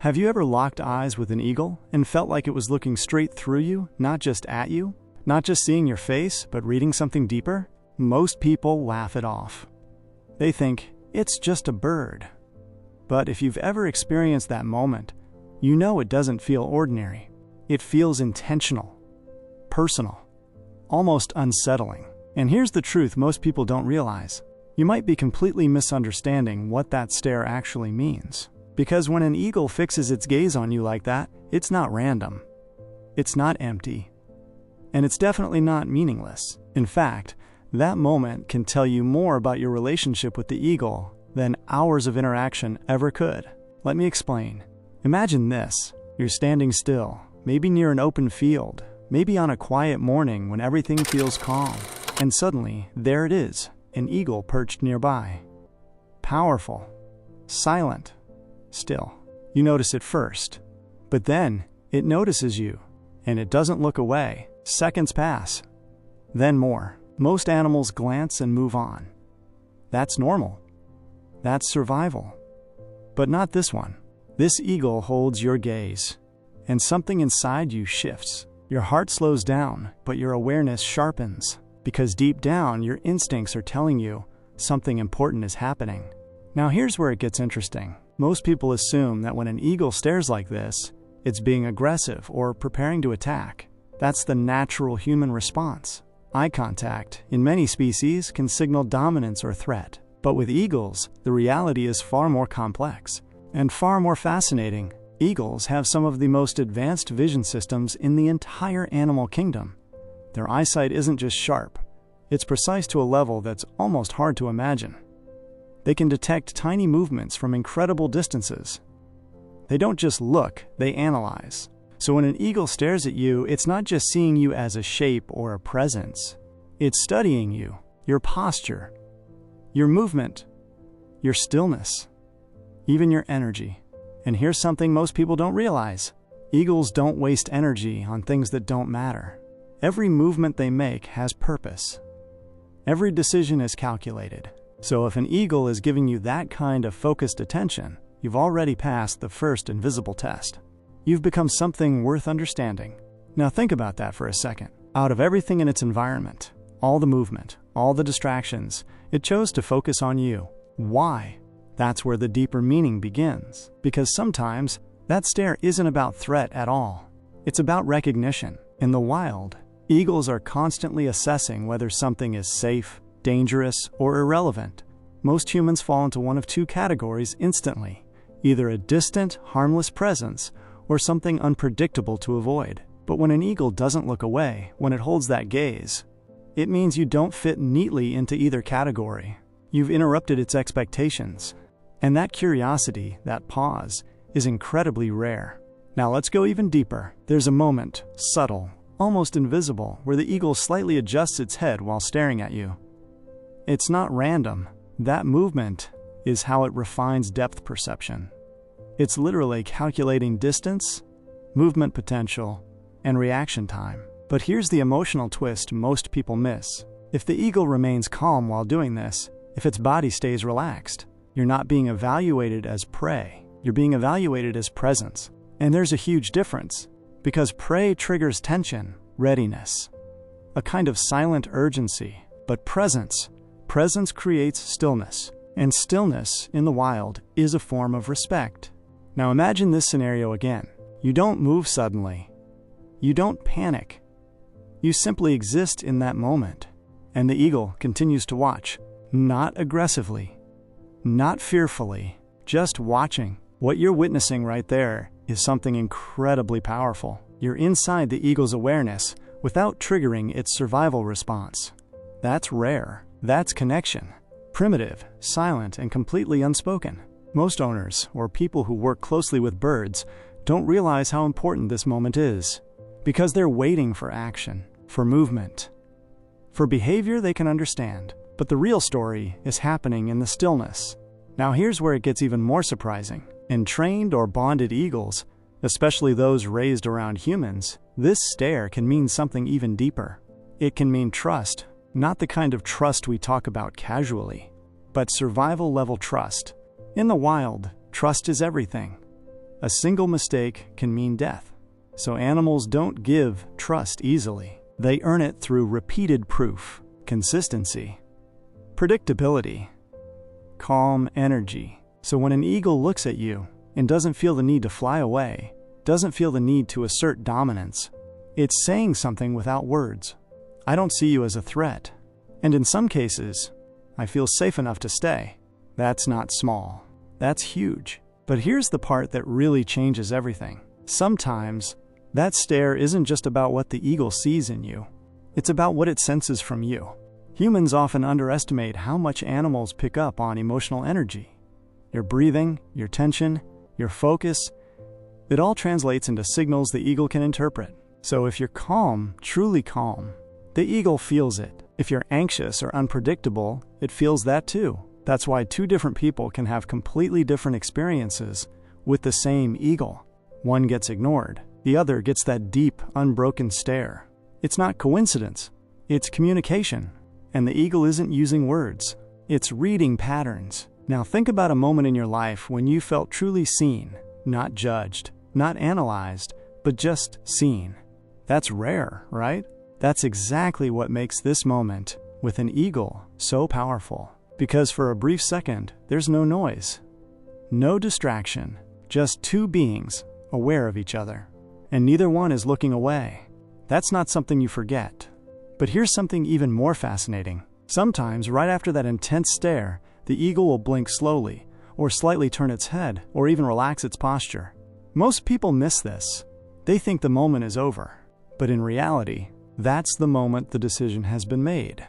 Have you ever locked eyes with an eagle and felt like it was looking straight through you, not just at you? Not just seeing your face, but reading something deeper? Most people laugh it off. They think, it's just a bird. But if you've ever experienced that moment, you know it doesn't feel ordinary. It feels intentional, personal, almost unsettling. And here's the truth most people don't realize. You might be completely misunderstanding what that stare actually means. Because when an eagle fixes its gaze on you like that, it's not random. It's not empty. And it's definitely not meaningless. In fact, that moment can tell you more about your relationship with the eagle than hours of interaction ever could. Let me explain. Imagine this. You're standing still, maybe near an open field, maybe on a quiet morning when everything feels calm. And suddenly, there it is, an eagle perched nearby. Powerful, silent, still. You notice it first. But then, it notices you, and it doesn't look away. Seconds pass. Then more. Most animals glance and move on. That's normal. That's survival. But not this one. This eagle holds your gaze, and something inside you shifts. Your heart slows down, but your awareness sharpens, because deep down, your instincts are telling you something important is happening. Now here's where it gets interesting. Most people assume that when an eagle stares like this, it's being aggressive or preparing to attack. That's the natural human response. Eye contact, in many species, can signal dominance or threat. But with eagles, the reality is far more complex and far more fascinating. Eagles have some of the most advanced vision systems in the entire animal kingdom. Their eyesight isn't just sharp, it's precise to a level that's almost hard to imagine. They can detect tiny movements from incredible distances. They don't just look, they analyze. So when an eagle stares at you, it's not just seeing you as a shape or a presence. It's studying you, your posture, your movement, your stillness, even your energy. And here's something most people don't realize. Eagles don't waste energy on things that don't matter. Every movement they make has purpose. Every decision is calculated. So if an eagle is giving you that kind of focused attention, you've already passed the first invisible test. You've become something worth understanding. Now think about that for a second. Out of everything in its environment, all the movement, all the distractions, it chose to focus on you. Why? That's where the deeper meaning begins. Because sometimes, that stare isn't about threat at all. It's about recognition. In the wild, eagles are constantly assessing whether something is safe, dangerous, or irrelevant. Most humans fall into one of two categories instantly. Either a distant, harmless presence, or something unpredictable to avoid. But when an eagle doesn't look away, when it holds that gaze, it means you don't fit neatly into either category. You've interrupted its expectations. And that curiosity, that pause, is incredibly rare. Now let's go even deeper. There's a moment, subtle, almost invisible, where the eagle slightly adjusts its head while staring at you. It's not random. That movement is how it refines depth perception. It's literally calculating distance, movement potential, and reaction time. But here's the emotional twist most people miss. If the eagle remains calm while doing this, if its body stays relaxed, you're not being evaluated as prey. You're being evaluated as presence. And there's a huge difference, because prey triggers tension, readiness, a kind of silent urgency. But presence creates stillness. And stillness, in the wild, is a form of respect. Now imagine this scenario again. You don't move suddenly. You don't panic. You simply exist in that moment. And the eagle continues to watch, not aggressively, not fearfully, just watching. What you're witnessing right there is something incredibly powerful. You're inside the eagle's awareness without triggering its survival response. That's rare. That's connection. Primitive, silent, and completely unspoken. Most owners, or people who work closely with birds, don't realize how important this moment is, because they're waiting for action, for movement, for behavior they can understand. But the real story is happening in the stillness. Now here's where it gets even more surprising. In trained or bonded eagles, especially those raised around humans, this stare can mean something even deeper. It can mean trust, not the kind of trust we talk about casually, but survival-level trust. In the wild, trust is everything. A single mistake can mean death. So animals don't give trust easily. They earn it through repeated proof, consistency, predictability, calm energy. So when an eagle looks at you and doesn't feel the need to fly away, doesn't feel the need to assert dominance, it's saying something without words. I don't see you as a threat. And in some cases, I feel safe enough to stay. That's not small. That's huge. But here's the part that really changes everything. Sometimes, that stare isn't just about what the eagle sees in you. It's about what it senses from you. Humans often underestimate how much animals pick up on emotional energy. Your breathing, your tension, your focus, it all translates into signals the eagle can interpret. So if you're calm, truly calm, the eagle feels it. If you're anxious or unpredictable, it feels that too. That's why two different people can have completely different experiences with the same eagle. One gets ignored. The other gets that deep, unbroken stare. It's not coincidence. It's communication. And the eagle isn't using words. It's reading patterns. Now think about a moment in your life when you felt truly seen, not judged, not analyzed, but just seen. That's rare, right? That's exactly what makes this moment with an eagle so powerful. Because for a brief second, there's no noise, no distraction, just two beings aware of each other. And neither one is looking away. That's not something you forget. But here's something even more fascinating. Sometimes, right after that intense stare, the eagle will blink slowly, or slightly turn its head, or even relax its posture. Most people miss this. They think the moment is over. But in reality, that's the moment the decision has been made.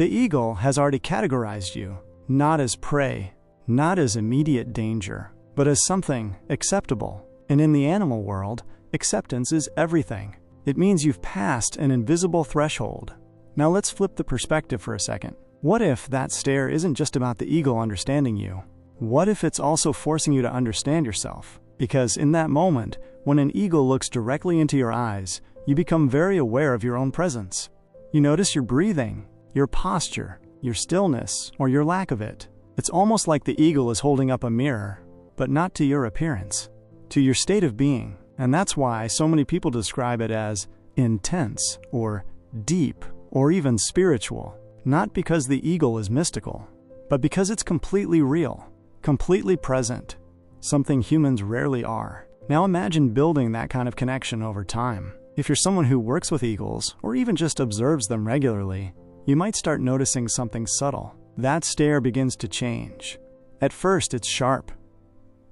The eagle has already categorized you, not as prey, not as immediate danger, but as something acceptable. And in the animal world, acceptance is everything. It means you've passed an invisible threshold. Now let's flip the perspective for a second. What if that stare isn't just about the eagle understanding you? What if it's also forcing you to understand yourself? Because in that moment, when an eagle looks directly into your eyes, you become very aware of your own presence. You notice your breathing, your posture, your stillness, or your lack of it. It's almost like the eagle is holding up a mirror, but not to your appearance, to your state of being. And that's why so many people describe it as intense, or deep, or even spiritual. Not because the eagle is mystical, but because it's completely real, completely present, something humans rarely are. Now imagine building that kind of connection over time. If you're someone who works with eagles, or even just observes them regularly, you might start noticing something subtle. That stare begins to change. At first, it's sharp,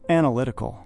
analytical,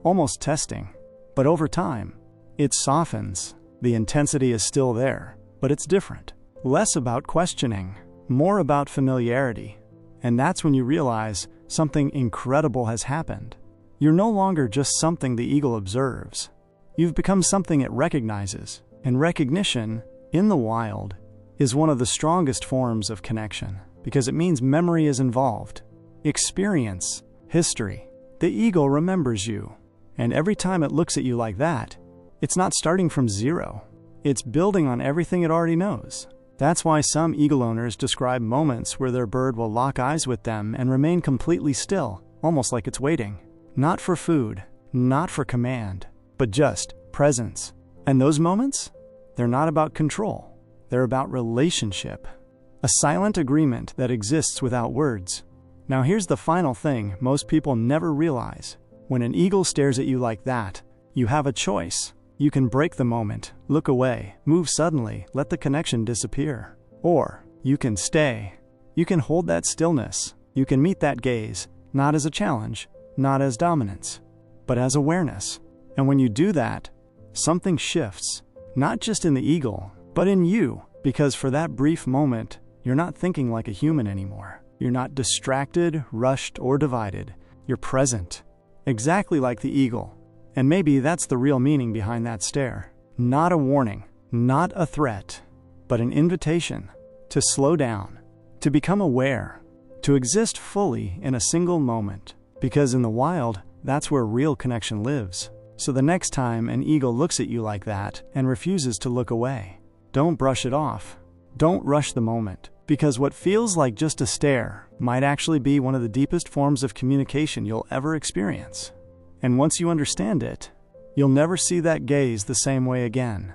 almost testing. But over time, it softens. The intensity is still there, but it's different. Less about questioning, more about familiarity. And that's when you realize something incredible has happened. You're no longer just something the eagle observes. You've become something it recognizes. And recognition, in the wild, is one of the strongest forms of connection because it means memory is involved. Experience, history. The eagle remembers you. And every time it looks at you like that, it's not starting from zero. It's building on everything it already knows. That's why some eagle owners describe moments where their bird will lock eyes with them and remain completely still, almost like it's waiting. Not for food, not for command, but just presence. And those moments? They're not about control. They're about relationship. A silent agreement that exists without words. Now here's the final thing most people never realize. When an eagle stares at you like that, you have a choice. You can break the moment, look away, move suddenly, let the connection disappear. Or you can stay. You can hold that stillness. You can meet that gaze, not as a challenge, not as dominance, but as awareness. And when you do that, something shifts, not just in the eagle, but in you, because for that brief moment, you're not thinking like a human anymore. You're not distracted, rushed, or divided. You're present, exactly like the eagle. And maybe that's the real meaning behind that stare. Not a warning, not a threat, but an invitation to slow down, to become aware, to exist fully in a single moment. Because in the wild, that's where real connection lives. So the next time an eagle looks at you like that and refuses to look away, don't brush it off. Don't rush the moment. Because what feels like just a stare might actually be one of the deepest forms of communication you'll ever experience. And once you understand it, you'll never see that gaze the same way again.